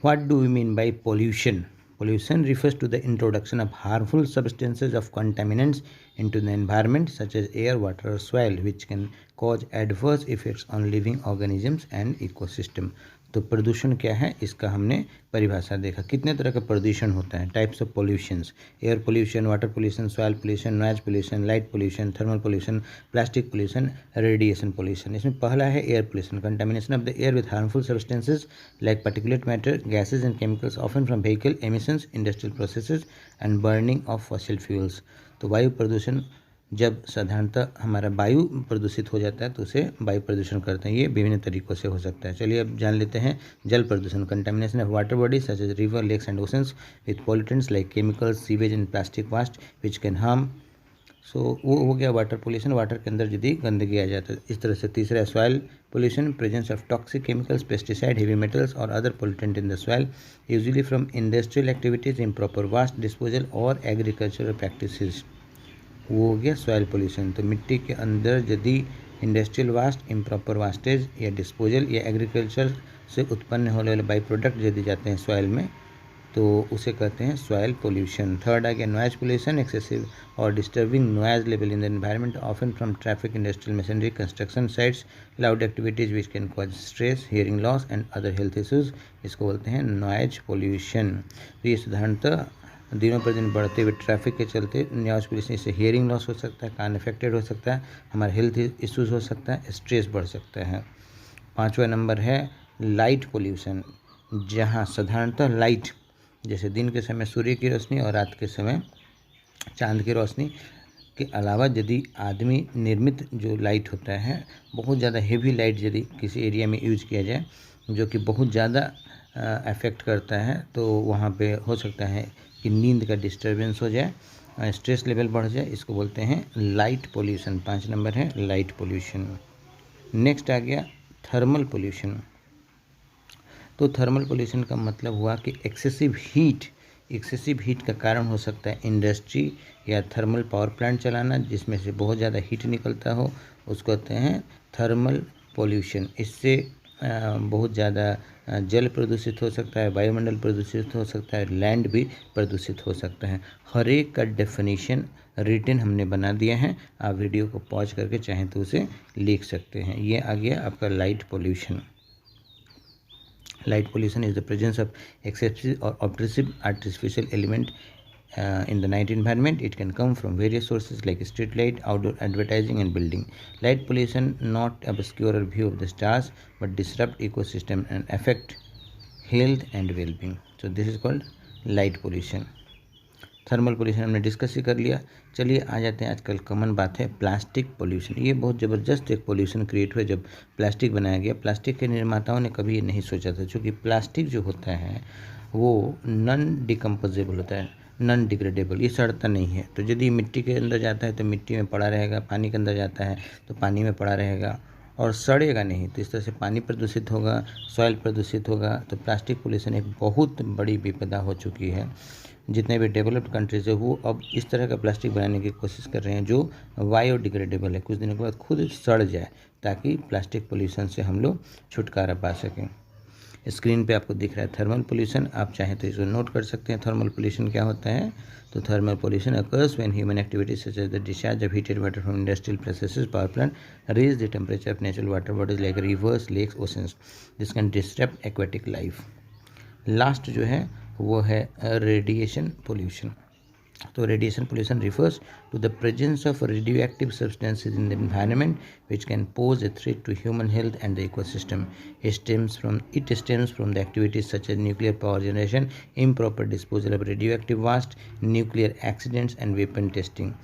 What do we mean by pollution? Pollution refers to the introduction of harmful substances of contaminants into the environment such as air, water or soil which can cause adverse effects on living organisms and ecosystem. तो प्रदूषण क्या है, इसका हमने परिभाषा देखा। कितने तरह का प्रदूषण होता है, types of pollutions: air pollution, water pollution, soil pollution, noise pollution, light pollution, thermal pollution, plastic pollution, radiation pollution. इसमें पहला है air pollution, contamination of the air with harmful substances like particulate matter, gases and chemicals often from vehicle emissions, industrial processes and burning of fossil fuels. तो वायु प्रदूषण, जब साधारणतः हमारा वायु प्रदूषित हो जाता है तो उसे वायु प्रदूषण करते हैं। ये विभिन्न तरीक़ों से हो सकता है। चलिए अब जान लेते हैं जल प्रदूषण, contamination of water bodies such as river, lakes and oceans with pollutants like chemicals, sewage and plastic waste which can harm. So वो हो गया वाटर पोल्यूशन, वाटर के अंदर यदि गंदगी आ जाता है। इस तरह से तीसरा है soil pollution, presence of toxic chemicals, pesticide, heavy metals और other pollutant in the soil usually from industrial activities, improper waste disposal और एग्रीकल्चरल प्रैक्टिसेस। वो हो गया सॉइल पोल्यूशन। तो मिट्टी के अंदर यदि इंडस्ट्रियल वास्ट, इम्प्रॉपर वास्टेज या डिस्पोजल या एग्रीकल्चर से उत्पन्न होने वाले बाई प्रोडक्ट यदि जाते हैं सॉइल में तो उसे कहते हैं सॉइल पोल्यूशन। थर्ड आ गया नॉइज पोल्यूशन, एक्सेसिव और disturbing noise level in the environment often from traffic, industrial machinery, construction sites, loud activities which can cause stress, hearing loss and other health issues. इसको बोलते हैं noise pollution. तो ये साधारणतः दिनों पर दिन बढ़ते हुए ट्रैफिक के चलते नॉइज पोल्यूशन, इससे हियरिंग लॉस हो सकता है, कान अफेक्टेड हो सकता है, हमारा हेल्थ इश्यूज़ हो सकता है, स्ट्रेस बढ़ सकता है। पाँचवा नंबर है लाइट पोल्यूशन, जहाँ साधारणतः लाइट जैसे दिन के समय सूर्य की रोशनी और रात के समय चांद की रोशनी के अलावा यदि आदमी निर्मित जो लाइट होता है, बहुत ज़्यादा हेवी लाइट यदि किसी एरिया में यूज किया जाए जो कि बहुत ज़्यादा अफेक्ट करता है तो वहाँ पे हो सकता है कि नींद का डिस्टर्बेंस हो जाए, स्ट्रेस लेवल बढ़ जाए। इसको बोलते हैं लाइट पोल्यूशन। 5 नंबर है लाइट पोल्यूशन। नेक्स्ट आ गया थर्मल पोल्यूशन। तो थर्मल पोल्यूशन का मतलब हुआ कि एक्सेसिव हीट का कारण हो सकता है इंडस्ट्री या थर्मल पावर प्लांट चलाना जिसमें से बहुत ज़्यादा हीट निकलता हो, उसको कहते हैं थर्मल पोल्यूशन। इससे बहुत ज़्यादा जल प्रदूषित हो सकता है, वायुमंडल प्रदूषित हो सकता है, लैंड भी प्रदूषित हो सकता है। हर एक का डेफिनेशन रिटन हमने बना दिया है, आप वीडियो को पॉज करके चाहें तो उसे लिख सकते हैं। ये आ गया आपका light pollution. Light pollution is the presence of excessive or obtrusive artificial element in the night environment. It can come from various sources like street light, outdoor advertising and building. Light pollution not obscure our view of the stars but disrupt ecosystem and affect health and well-being. So this is called light pollution. Thermal pollution हमने discuss ही कर लिया। चलिए आ जाते हैं, आजकल common बात है plastic pollution. ये बहुत ज़बरदस्त एक पोल्यूशन क्रिएट हुआ जब प्लास्टिक बनाया गया। प्लास्टिक के निर्माताओं ने कभी ये नहीं सोचा था, क्योंकि प्लास्टिक जो होता है वो नॉन डिकम्पोजेबल होता है, नॉन डिग्रेडेबल, ये सड़ता नहीं है। तो यदि मिट्टी के अंदर जाता है तो मिट्टी में पड़ा रहेगा, पानी के अंदर जाता है तो पानी में पड़ा रहेगा और सड़ेगा नहीं। तो इस तरह से पानी प्रदूषित होगा, सॉइल प्रदूषित होगा। तो प्लास्टिक पोल्यूशन एक बहुत बड़ी विपदा हो चुकी है। जितने भी डेवलप्ड कंट्रीज है वो अब इस तरह का प्लास्टिक बनाने की कोशिश कर रहे हैं जो बायोडिग्रेडेबल है, कुछ दिनों के बाद खुद सड़ जाए, ताकि प्लास्टिक पोल्यूशन से हम लोग छुटकारा पा सकें। स्क्रीन पे आपको दिख रहा है थर्मल पोल्यूशन, आप चाहें तो इसको नोट कर सकते हैं। थर्मल पोल्यूशन क्या होता है? तो thermal pollution occurs when human activities such as the discharge of heated water from industrial processes, power plant, raise the temperature of natural water bodies like rivers, lakes, oceans. This can disrupt aquatic life. Last जो है वो है radiation pollution. तो radiation pollution refers to the presence of radioactive substances in the environment which can pose a threat to human health and the ecosystem. It stems from the activities such as nuclear power generation, improper disposal of radioactive waste, nuclear accidents and weapon testing.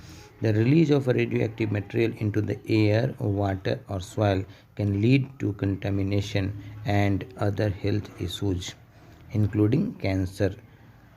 The release of radioactive material into the air, water or soil can lead to contamination and other health issues including cancer.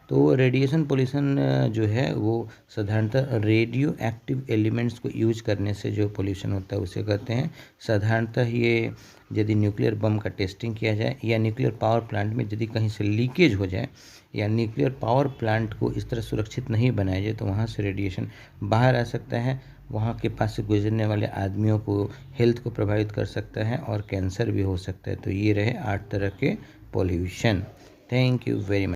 तो radiation pollution जो है वो साधारणतः radio active elements को use करने से जो pollution होता है उसे कहते हैं। साधारणतः ये यदि न्यूक्लियर बम का टेस्टिंग किया जाए या न्यूक्लियर पावर प्लांट में यदि कहीं से लीकेज हो जाए या न्यूक्लियर पावर प्लांट को इस तरह सुरक्षित नहीं बनाया जाए तो वहाँ से रेडिएशन बाहर आ सकता है, वहाँ के पास से गुजरने वाले आदमियों को हेल्थ को प्रभावित कर सकता है और कैंसर भी हो सकता है। तो ये रहे 8 तरह के pollution. Thank you very much.